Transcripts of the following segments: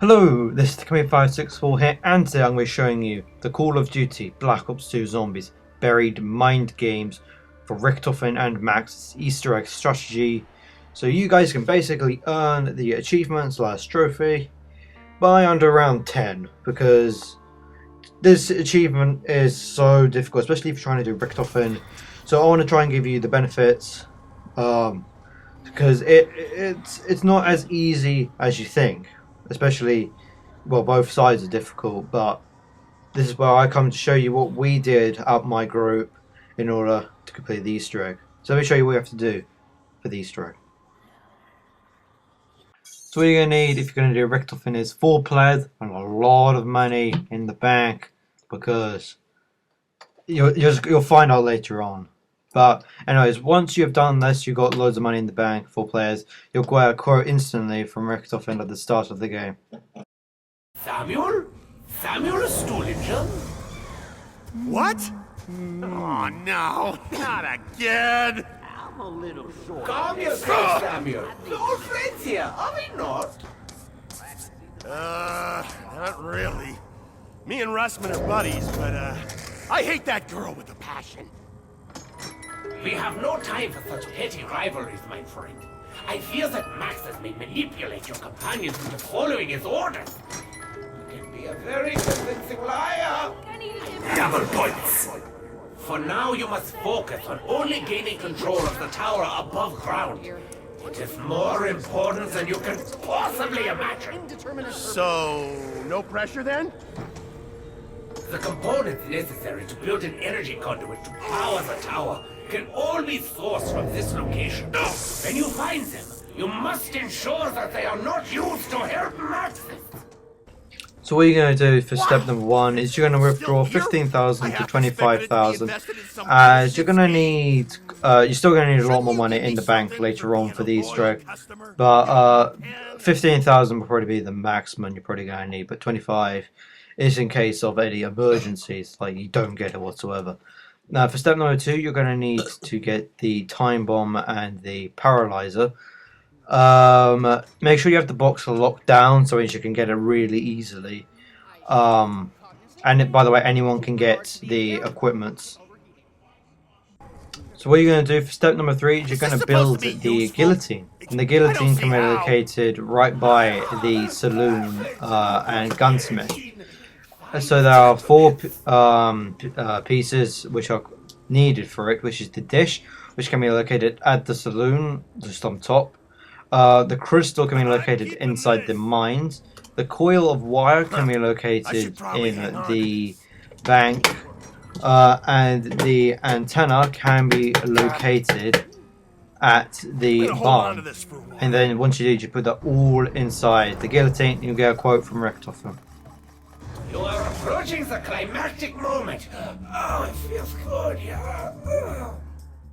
Hello, this is the Commit564 here, and today I'm going to be showing you the Call of Duty Black Ops 2 Zombies Buried Mind games for Rictofen and Maxis Easter egg strategy. So you guys can basically earn the achievement / trophy by under round 10, because this achievement is so difficult, especially if you're trying to do Rictofen. So I want to try and give you the benefits, because it's not as easy as you think. Especially, well, both sides are difficult, but this is where I come to show you what we did out my group in order to complete the Easter egg. So let me show you what you have to do for the Easter egg. So what you're going to need if you're going to do Rictofen is 4 players and a lot of money in the bank, because you'll find out later on. But anyways, once you've done this, you've got loads of money in the bank, 4 players, you'll get a quote instantly from Rictofen at the start of the game. Samuel? Samuel Stulingen? What? Oh no, not again! I'm a little short. Calm yourself, Samuel. We're all friends here, are we not? Not really. Me and Russman are buddies, but I hate that girl with a passion. We have no time for such petty rivalries, my friend. I fear that Maxis may manipulate your companions into following his orders. You can be a very convincing liar. Double points. For now, you must focus on only gaining control of the tower above ground. It is more important than you can possibly imagine. So, no pressure then? The components necessary to build an energy conduit to power the tower can all be sourced from this location. When you find them, you must ensure that they are not used to help Maxis. So what you're going to do for step number 1 is you're going to withdraw 15,000 to 25,000, as you're going to need, you're still going to need a lot more money in the bank later on for the Easter egg, but 15,000 will probably be the maximum you're probably going to need, but 25 is in case of any emergencies, like you don't get it whatsoever. Now for step number 2, you're going to need to get the time bomb and the paralyzer. Make sure you have the box locked down so you can get it really easily. And by the way, anyone can get the equipment. So what you're going to do for step number 3 is you're going to build the guillotine. And the guillotine can be located right by the saloon and gunsmith. So there are 4 pieces which are needed for it, which is the dish, which can be located at the saloon, just on top. The crystal can be located inside the mines. The coil of wire can be located in the bank. And the antenna can be located at the barn. And then once you do, you put that all inside the guillotine, you'll get a quote from Rictofen. You are approaching the climactic moment. Oh, it feels good, yeah.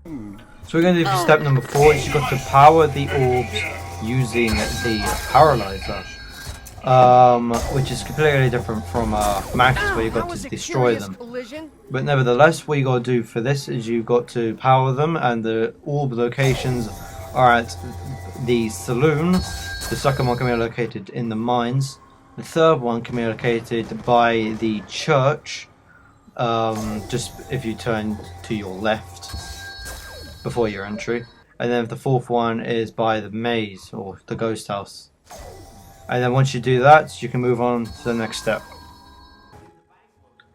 So we're going to do for step number 4 is you've got to power the orbs using the paralyzer, which is completely different from Max, where you've got to destroy them. But nevertheless, what you got to do for this is you've got to power them, and the orb locations are at the saloon. The second one can be located in the mines. The third one can be located by the church, just if you turn to your left before your entry. And then the fourth one is by the maze, or the ghost house. And then once you do that, you can move on to the next step,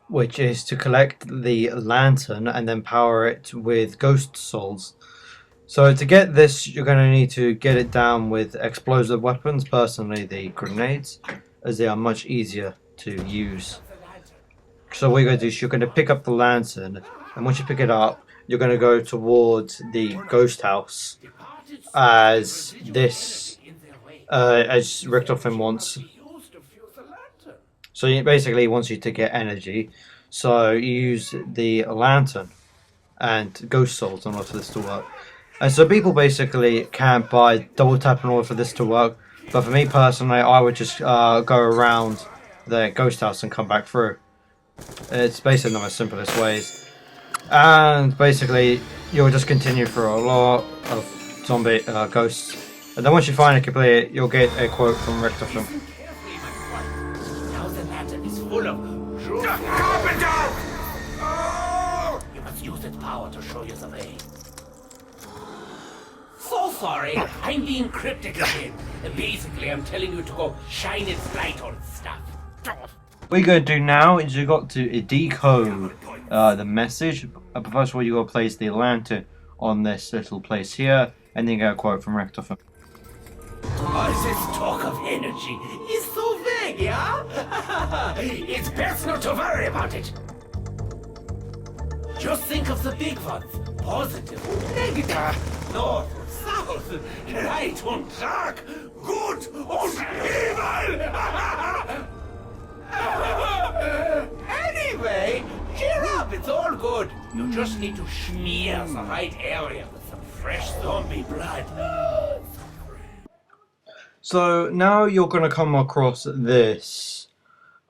which is to collect the lantern and then power it with ghost souls. So to get this, you're going to need to get it down with explosive weapons, personally the grenades, as they are much easier to use. So what you're going to do is you're going to pick up the lantern, and once you pick it up, you're going to go towards the ghost house, as this, as Rictofen wants. So he basically wants you to get energy, so you use the lantern and ghost souls in order for this to work. And so people basically can't buy double tap in order for this to work. But for me personally, I would just go around the ghost house and come back through. It's basically one of the simplest ways. And basically, you'll just continue through a lot of zombie ghosts. And then once you finally complete it, you'll get a quote from Rictofen. Now the lantern is full of juice. Carpenter! Oh! You must use its power to show you the way. So sorry, I'm being cryptic again. Basically, I'm telling you to go shine its light on stuff. What you're going to do now is you've got to decode the message. But first of all, you've got to place the lantern on this little place here, and then get a quote from Rictofen. Oh, this talk of energy is so vague, yeah? It's best not to worry about it. Just think of the big ones. Positive, negative, north, south, light and dark, good and evil. Anyway, cheer up, it's all good. You just need to smear the right area with some fresh zombie blood. So now you're going to come across this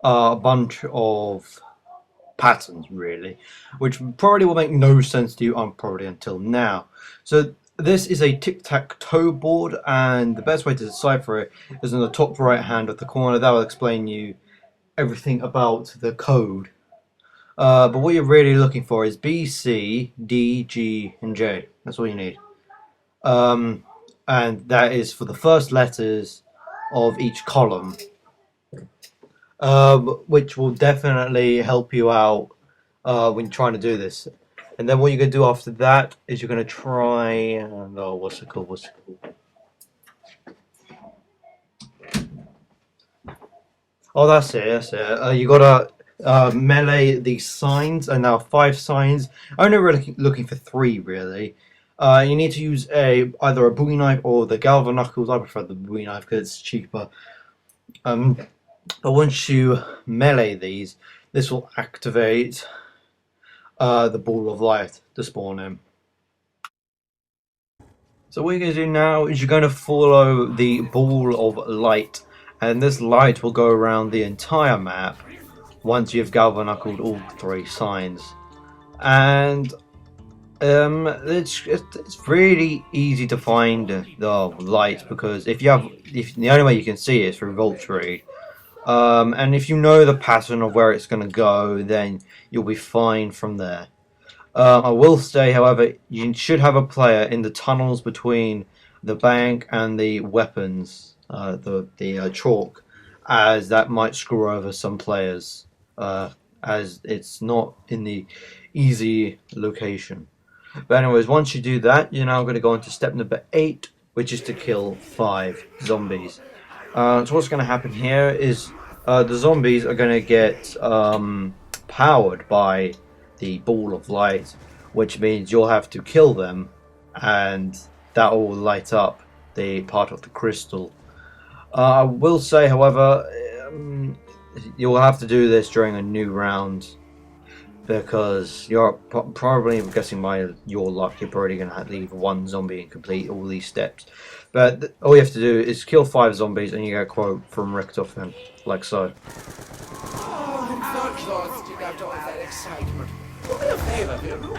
bunch of patterns, really, which probably will make no sense to you probably until now. So this is a tic-tac-toe board, and the best way to decipher it is in the top right hand of the corner. That will explain you everything about the code. But what you're really looking for is B, C, D, G, and J. That's all you need. And that is for the first letters of each column, which will definitely help you out when trying to do this. And then what you're going to do after that is you're going to try and what's it called? Oh, that's it. You got to melee these signs, and now 5 signs. I'm only really looking for 3, really. You need to use either a Bowie knife or the Galva knuckles. I prefer the Bowie knife because it's cheaper. But once you melee these, this will activate the ball of light to spawn in. So what you're going to do now is you're going to follow the ball of light, and this light will go around the entire map once you've Galva knuckled all 3 signs. And it's really easy to find the light, because if the only way you can see it is through Vulture. And if you know the pattern of where it's going to go, then you'll be fine from there. I will say, however, you should have a player in the tunnels between the bank and the weapons, the chalk, as that might screw over some players, as it's not in the easy location. But anyways, once you do that, you're now going to go into step number 8, which is to kill 5 zombies. So what's going to happen here is the zombies are going to get powered by the ball of light, which means you'll have to kill them, and that will light up the part of the crystal. I will say, however, you'll have to do this during a new round, because you're probably, I'm guessing by your luck, you're probably going to leave 1 zombie and complete all these steps. But all you have to do is kill 5 zombies, and you get a quote from Rictofen, like so. Oh, I'm so exhausted after all that excitement. Do me a favor, will you?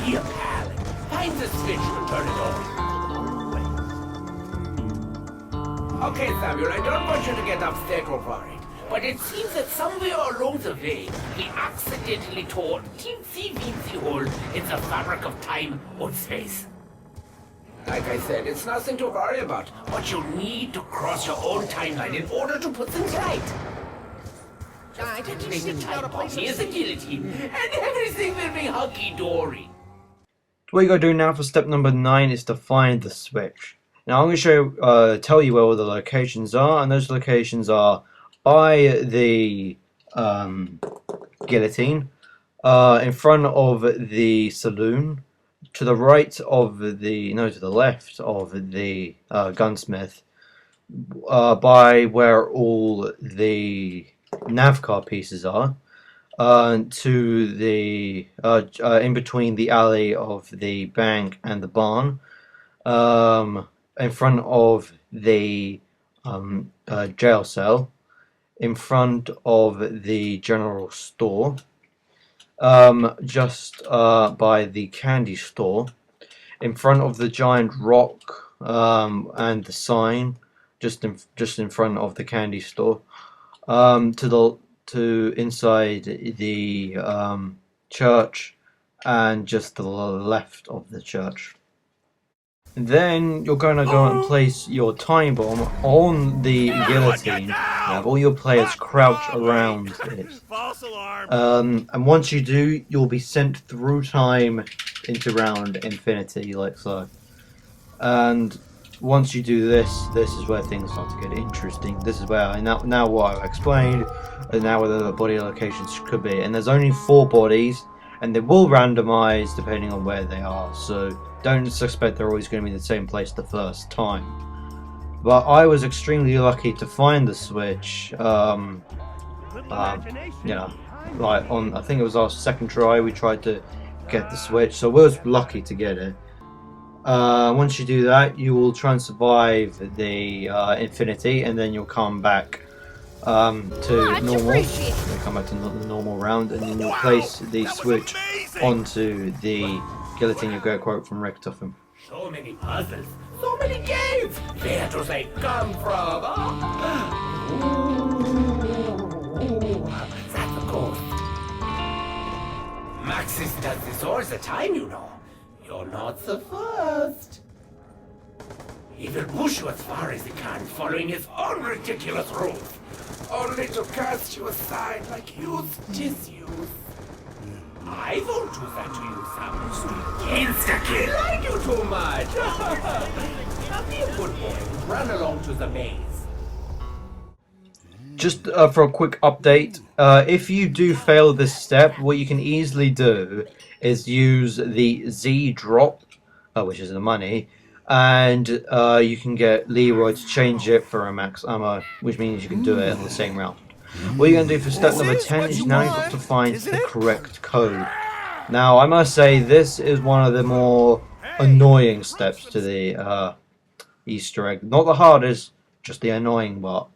Be a pal and find the switch and turn it on. Okay, Samuel, I don't want you to get upset or worried, but it seems that somewhere along the way, we accidentally tore a teensy-weensy hole in the fabric of time and space. Like I said, it's nothing to worry about, but you need to cross your own timeline in order to put things right. Just detonate the time bomb near the guillotine, and everything will be hunky-dory. What you got to do now for step number 9 is to find the switch. Now I'm going to tell you where all the locations are, and those locations are by the guillotine, in front of the saloon, to the right of to the left of the gunsmith, by where all the navcar pieces are, to the in between the alley of the bank and the barn, in front of the jail cell, in front of the general store, just by the candy store, in front of the giant rock and the sign, just in front of the candy store, to inside the church, and just to the left of the church. Then you're going to go and place your time bomb on the guillotine. Have all your players crouch around it. False alarm. And once you do, you'll be sent through time into round infinity, like so. And once you do this, this is where things start to get interesting. This is where now what I've explained, and now where the body locations could be. And there's only 4 bodies, and they will randomize depending on where they are. So don't suspect they're always going to be in the same place the first time. But I was extremely lucky to find the switch. You know, like on, I think it was our second try, we tried to get the switch, so we was lucky to get it. Once you do that, you will try and survive the infinity, and then you'll come back to normal. You'll come back to the normal round, and then you'll place the switch onto the guillotine. You get a quote from Rictofen. So many puzzles, so many games. Where do they come from? Ooh, that's the ghost. Maxis does this all the time, you know. You're not the first. He will push you as far as he can, following his own ridiculous rules, only to cast you aside like used disuse. I won't do that to you, Sam. Insta-kill! I do too much! Now be a good boy and run along to the maze. Just for a quick update, if you do fail this step, what you can easily do is use the Z drop, which is the money, and you can get Leroy to change it for a max ammo, which means you can do it in the same round. What you're going to do for step number 10 is now you've got to find the correct code. Now, I must say, this is one of the more annoying steps to the Easter egg. Not the hardest, just the annoying part.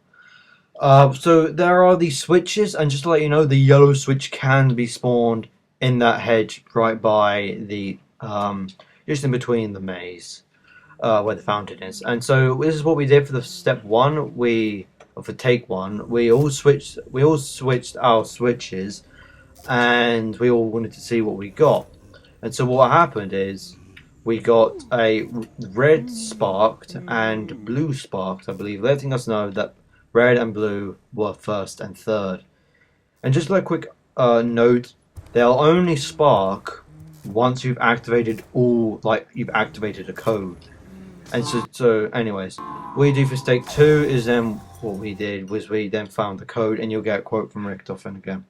So there are these switches, and just to let you know, the yellow switch can be spawned in that hedge right by the, just in between the maze, where the fountain is. And so this is what we did for the step 1. For take 1, we all switched our switches, and we all wanted to see what we got. And so what happened is we got a red sparked and blue sparked, I believe, letting us know that red and blue were first and third. And just like a quick note, they'll only spark once you've activated you've activated a code. And so anyways, what you do for stake 2 is then what we did was we then found the code, and you'll get a quote from Rictofen again.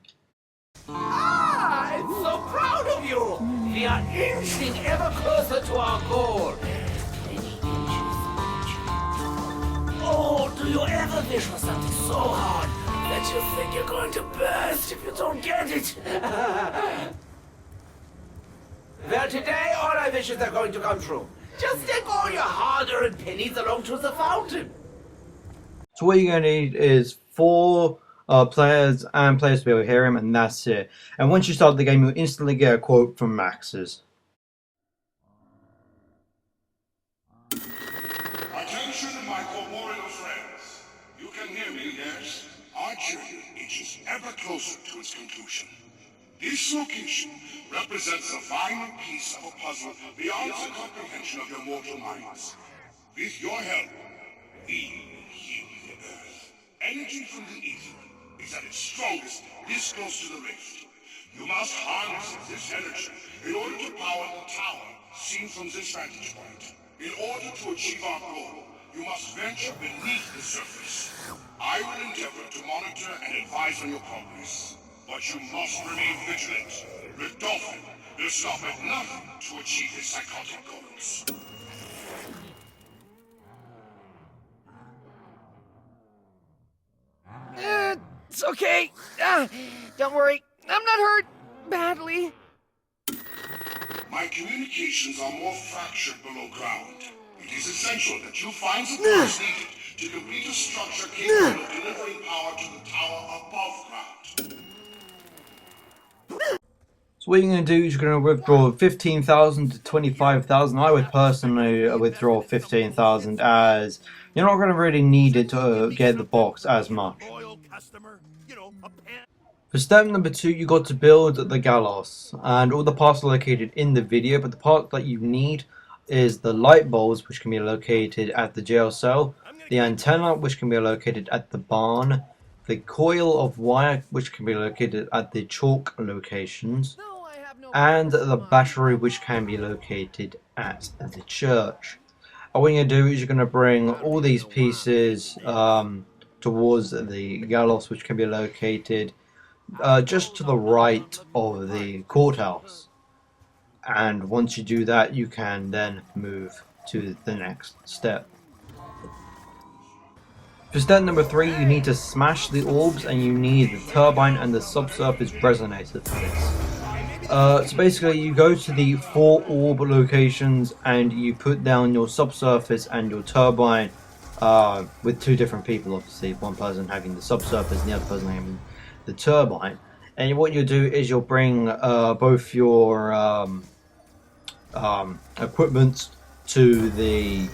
Ah, I'm so proud of you! We are inching ever closer to our goal. Many inches. Oh, do you ever wish for something so hard that you think you're going to burst if you don't get it? Well, today all our wishes are going to come true. Just take all your hard-earned pennies along to the fountain. So what you're going to need is 4 players to be able to hear him, and that's it. And once you start the game, you'll instantly get a quote from Maxis. Attention, my corporeal friends. You can hear me, yes? Our journey inches ever closer to its conclusion. This location represents a final piece of a puzzle beyond the comprehension of your mortal minds. With your help, we heal the Earth. Energy from the ether is at its strongest this close to the rift. You must harness this energy in order to power the tower seen from this vantage point. In order to achieve our goal, you must venture beneath the surface. I will endeavor to monitor and advise on your progress. But you must remain vigilant. Rictofen will stop at nothing to achieve his psychotic goals. It's okay. Don't worry. I'm not hurt badly. My communications are more fractured below ground. It is essential that you find the parts needed to complete a structure capable of delivering power to the tower above ground. So what you're going to do is you're going to withdraw 15,000 to 25,000. I would personally withdraw 15,000, as you're not going to really need it to get the box as much. customer. You know, a pan. For step number 2, you got to build the gallows, and all the parts are located in the video, but the part that you need is the light bulbs, which can be located at the jail cell, the antenna, which can be located at the barn, the coil of wire, which can be located at the chalk locations, and the battery, which can be located at the church. And what you're going to do is you're going to bring all these pieces towards the gallows, which can be located just to the right of the courthouse. And once you do that, you can then move to the next step. For step number 3, you need to smash the orbs, and you need the turbine and the subsurface resonator for this. So basically, you go to the 4 orb locations and you put down your subsurface and your turbine with 2 different people, obviously. One person having the subsurface and the other person having the turbine. And what you'll do is you'll bring both your equipment to the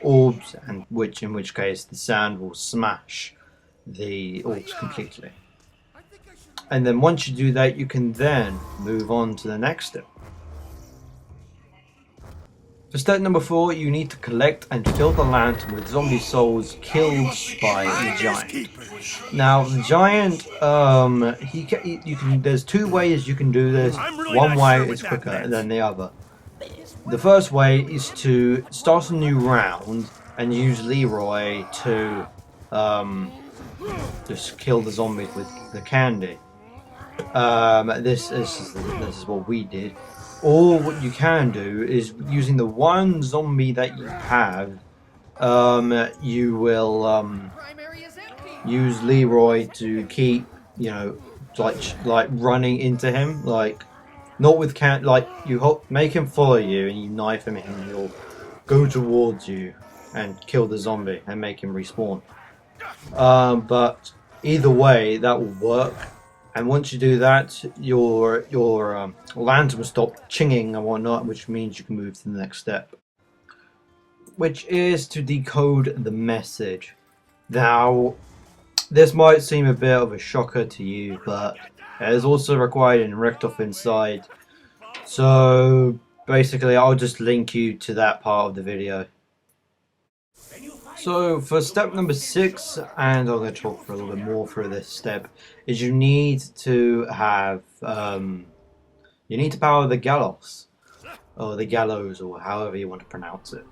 orbs, and in which case the sand will smash the orbs completely. And then once you do that, you can then move on to the next step. For step number 4, you need to collect and fill the lantern with zombie souls killed by the giant. Now, the giant, there's 2 ways you can do this. One way is quicker than the other. The first way is to start a new round and use Leroy to just kill the zombies with the candy. This is what we did. Or what you can do is, using the one zombie that you have, you will use Leroy to keep, like running into him, like not with make him follow you and you knife him and he'll go towards you and kill the zombie and make him respawn. But either way, that will work. And once you do that, your lantern will stop chinging and whatnot, which means you can move to the next step, which is to decode the message. Now, this might seem a bit of a shocker to you, but it is also required in Rictofen side. So basically, I'll just link you to that part of the video. So for step number 6, and I'm going to talk for a little bit more through this step, is you need to have you need to power the gallows, or the gallows, or however you want to pronounce it.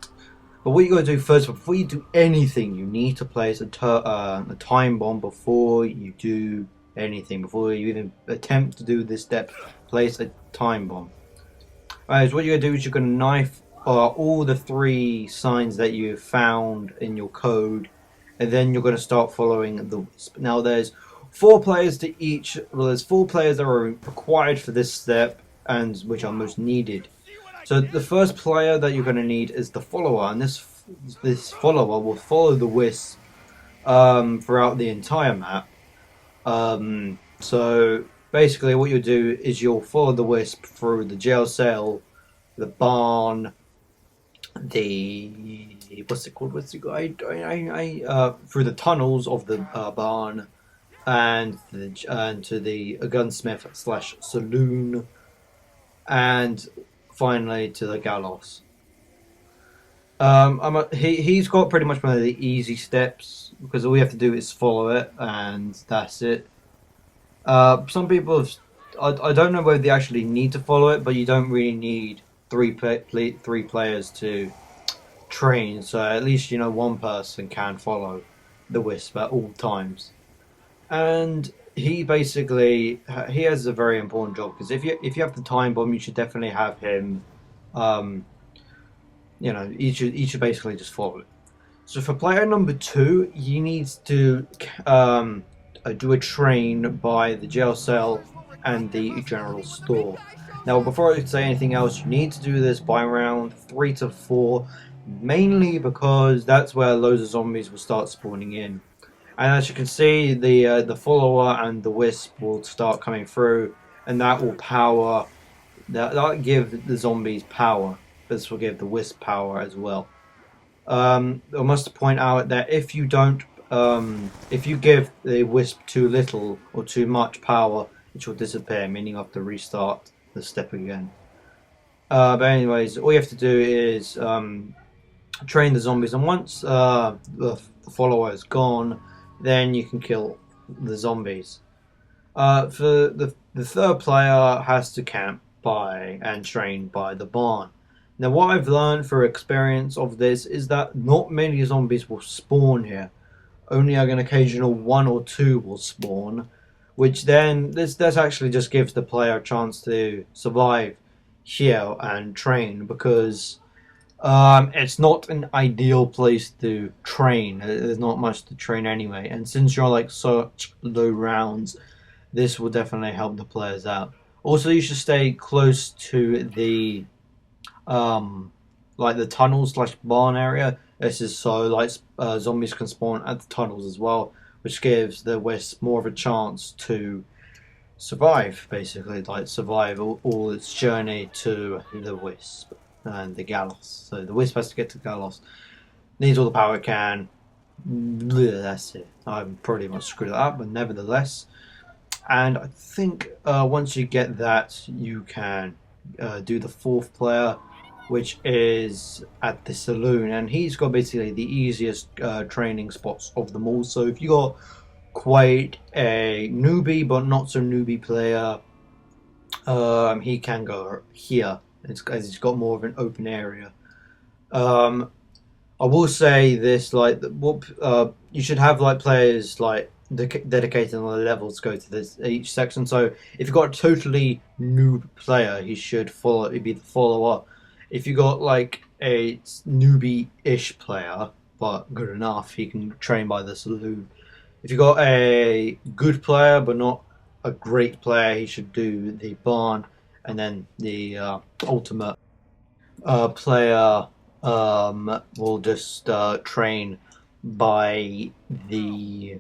But what you got to do first, before you do anything, you need to place a time bomb before you do anything. Before you even attempt to do this step, place a time bomb. Alright, so what you're going to do is you're going to knife all the 3 signs that you found in your code, and then you're going to start following the wisp. Now there's 4 players to each. Well, there's 4 players that are required for this step, and which are most needed. So the first player that you're going to need is the follower, and this follower will follow the wisp throughout the entire map. So basically, what you'll do is you'll follow the wisp through the jail cell, the barn, the through the tunnels of the barn, and to the gunsmith / saloon, and finally to the gallows. He's got pretty much one of the easy steps, because all we have to do is follow it, and that's it. Some people I don't know whether they actually need to follow it, but you don't really need 3 players to train, so at least one person can follow the wisp at all times. And he has a very important job, because if you have the time bomb, you should definitely have him. You should basically just follow it. So for player number 2, he needs to do a train by the jail cell and the general store. Now, before I say anything else, you need to do this by round 3 to 4, mainly because that's where loads of zombies will start spawning in. And as you can see, the follower and the wisp will start coming through, and that will power. That'll give the zombies power. This will give the wisp power as well. I must point out that if you don't if you give the wisp too little or too much power, it will disappear, meaning you have to restart the step again. But anyways, all you have to do is train the zombies, and once the follower is gone, then you can kill the zombies. For the third player has to camp by and train by the barn. Now, what I've learned through experience of this is that not many zombies will spawn here. Only an occasional 1 or 2 will spawn, which then this actually just gives the player a chance to survive here and train, because it's not an ideal place to train. There's not much to train anyway, and since you're like such low rounds, this will definitely help the players out. Also, you should stay close to the like the tunnels slash barn area. This is so like zombies can spawn at the tunnels as well, which gives the wisp more of a chance to survive, basically, like survive all its journey to the wisp and the Gallows. So the wisp has to get to Gallows, needs all the power it can. That's it. I'm pretty much screwed that up, but nevertheless. And I think once you get that, you can do the fourth player, which is at the saloon, and he's got basically the easiest training spots of them all. So if you got quite a newbie but not so newbie player, he can go here. It's got more of an open area. I will say this, like, you should have like players like dedicated on the levels go to this each section. So if you've got a totally noob player, he should be the follower. If you got like a newbie-ish player but good enough, he can train by the saloon. If you got a good player but not a great player, he should do the barn, and then the ultimate player will just train by the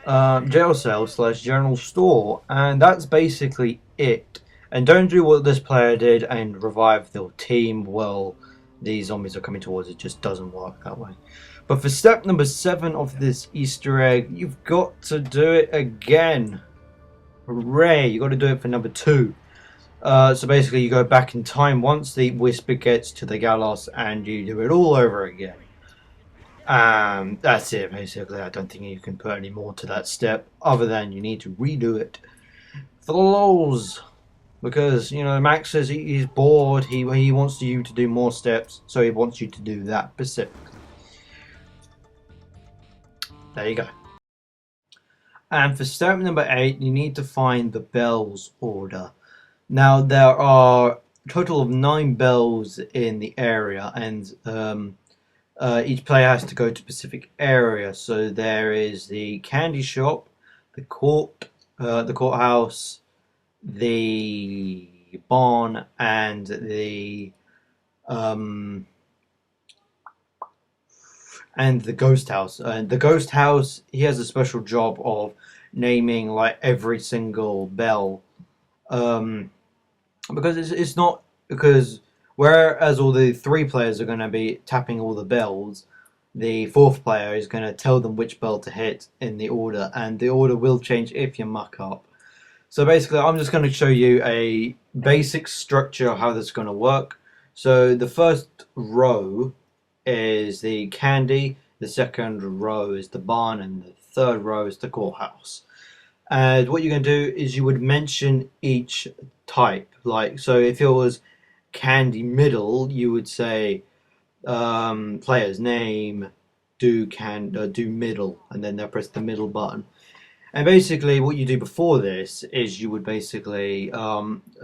jail cell slash general store, and that's basically it. And don't do what this player did and revive the team while these zombies are coming towards it. It just doesn't work that way. But for step number 7 of this Easter egg, you've got to do it again. Hooray! You got to do it for number 2. So basically, you go back in time once the whisper gets to the Gallows, and you do it all over again. That's it, basically. I don't think you can put any more to that step, other than you need to redo it for the lols. Because, you know, Max says he's bored, he wants you to do more steps, so he wants you to do that specifically. There you go. And for step number 8, you need to find the bells order. Now, there are a total of 9 bells in the area, and each player has to go to a specific area. So there is the candy shop, the courthouse, the barn, and the ghost house. And the ghost house, he has a special job of naming like every single bell, because it's not, because whereas all the 3 players are going to be tapping all the bells, the 4th player is going to tell them which bell to hit in the order, and the order will change if you muck up. So basically, I'm just going to show you a basic structure of how this is going to work. So the first row is the candy, the second row is the barn, and the third row is the courthouse. And what you're going to do is you would mention each type. Like, so if it was candy middle, you would say player's name, do middle, and then they'll press the middle button. And basically what you do before this is you would basically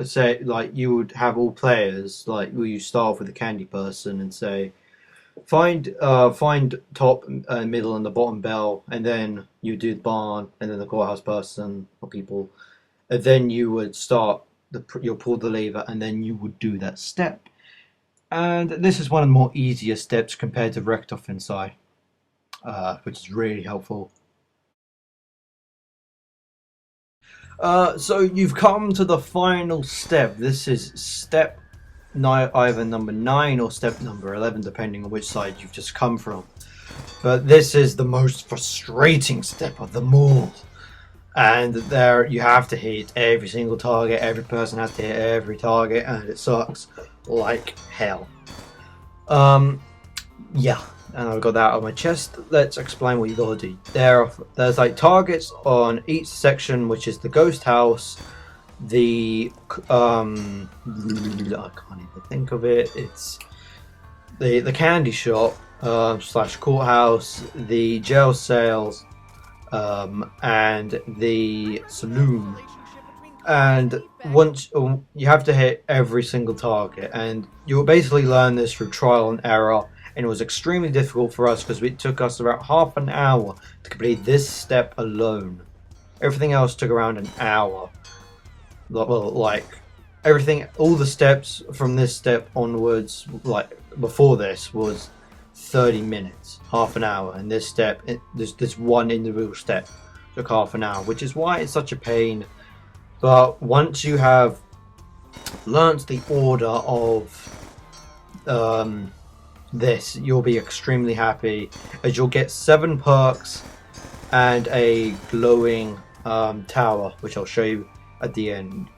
say, like, you would have all players, like, you start off with the candy person and say find top, middle, and the bottom bell, and then you do the barn, and then the courthouse person or people, and then you would start you'll pull the lever, and then you would do that step. And this is one of the more easier steps compared to Rictofen Maxis, which is really helpful. So you've come to the final step. This is step either number 9 or step number 11, depending on which side you've just come from. But this is the most frustrating step of them all. And there you have to hit every single target, every person has to hit every target, and it sucks like hell. Yeah, and I've got that out of my chest. Let's explain what you gotta do. There's like targets on each section, which is the ghost house, the I can't even think of it. It's the candy shop slash courthouse, the jail cells, and the saloon. And once you have to hit every single target, and you'll basically learn this through trial and error. And it was extremely difficult for us because it took us about half an hour to complete this step alone. Everything else took around an hour. Well, like everything, all the steps from this step onwards, like before this, was 30 minutes, half an hour. And this step, this one individual step took half an hour, which is why it's such a pain. But once you have learnt the order of this, you'll be extremely happy, as you'll get 7 perks and a glowing tower, which I'll show you at the end.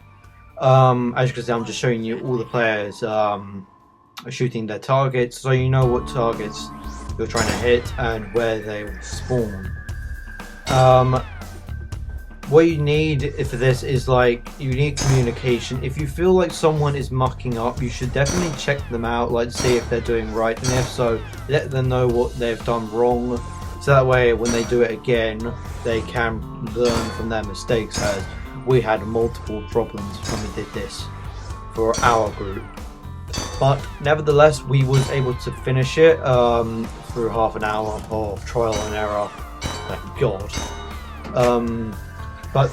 As you can see, I'm just showing you all the players shooting their targets, so you know what targets you're trying to hit and where they will spawn. What you need for this is like, you need communication. If you feel like someone is mucking up, you should definitely check them out, like see if they're doing right, and if so, let them know what they've done wrong, so that way when they do it again, they can learn from their mistakes, as we had multiple problems when we did this for our group. But nevertheless, we was able to finish it through half an hour of trial and error, thank God. But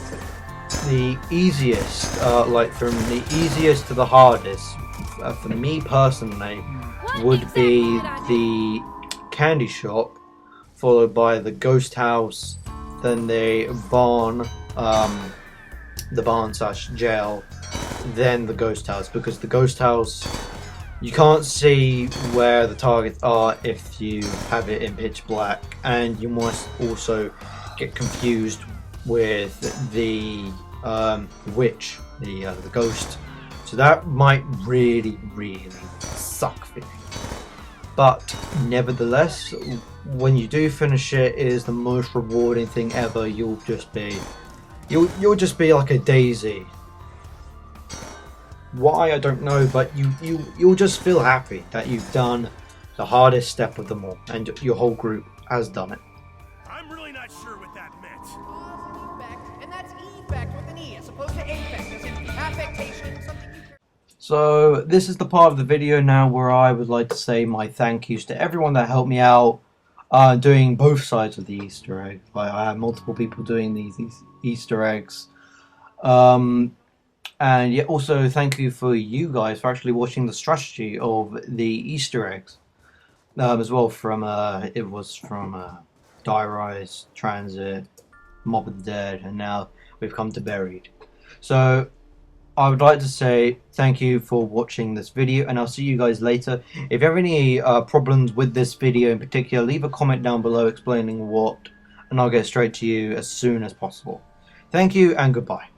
the easiest, like from the easiest to the hardest, for me personally, would be the candy shop, followed by the ghost house, then the barn slash jail, then the ghost house. Because the ghost house, you can't see where the targets are if you have it in pitch black, and you must also get confused with the witch, the ghost, so that might really suck for you. But nevertheless, when you do finish it, it is the most rewarding thing ever. You'll just be like a daisy. Why, I don't know, but you'll just feel happy that you've done the hardest step of them all, and your whole group has done it. I'm really not sure what that meant. And that's effect with an E as opposed to affect, as in affectation, something you... So this is the part of the video now where I would like to say my thank yous to everyone that helped me out doing both sides of the Easter egg. I had multiple people doing these Easter eggs. And yeah, also thank you for you guys for actually watching the strategy of the Easter eggs. As well from, it was from Die Rise, Transit, Mob of the Dead, and now we've come to Buried. So I would like to say thank you for watching this video, and I'll see you guys later. If you have any problems with this video in particular, leave a comment down below explaining what, and I'll get straight to you as soon as possible. Thank you and goodbye.